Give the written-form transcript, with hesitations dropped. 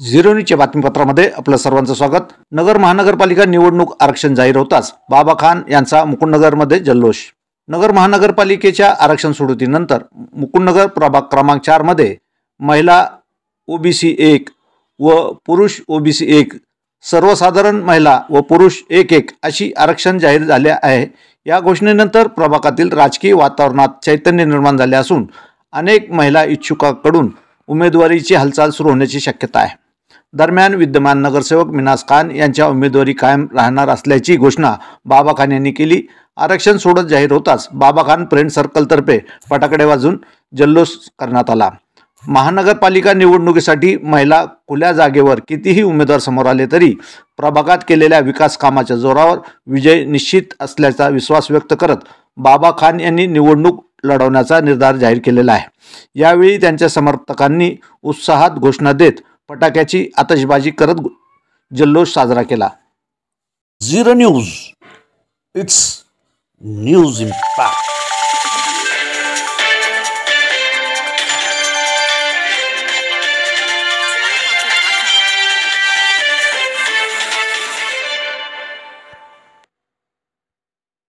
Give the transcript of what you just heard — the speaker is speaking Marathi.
झिरो न्यूजच्या बातमीपत्रामध्ये आपलं सर्वांचं स्वागत। नगर महानगरपालिका निवडणूक आरक्षण जाहीर होताच बाबा खान यांचा मुकुंदनगरमध्ये जल्लोष। नगर महानगरपालिकेच्या आरक्षण सोडतीनंतर मुकुंदनगर प्रभाग क्रमांक 4 मध्ये महिला ओबीसी 1 व पुरुष ओबीसी 1 सर्वसाधारण महिला व पुरुष 1-1 अशी आरक्षण जाहीर झाले आहे। या घोषणेनंतर प्रभागातील राजकीय वातावरणात चैतन्य निर्माण झाले असून अनेक महिला इच्छुकांकडून उमेदवारीची हालचाल सुरू होण्याची शक्यता आहे। दरम्यान विद्यमान नगरसेवक मिनाज खान यांच्या उमेदवारी कायम राहणार असल्याची घोषणा बाबा खान यांनी केली। आरक्षण सोडत जाहीर होताच बाबा खान फ्रेंड सर्कल तर्फे फटाकडे वाजून जल्लोष करण्यात आला। महानगरपालिका निवडणुकीसाठी महिला खुल्या जागेवर कितीही उमेदवार समोर आले तरी प्रभागात केलेल्या विकास कामाच्या जोरावर विजय निश्चित असल्याचा विश्वास व्यक्त करत बाबा खान यांनी निवडणूक लढवण्याचा निर्धार जाहीर केलेला आहे। यावेळी त्यांच्या समर्थकांनी उत्साहात घोषणा देत फटाक्याची आतषबाजी करत जल्लोष साजरा केला। Zero news, it's news impact.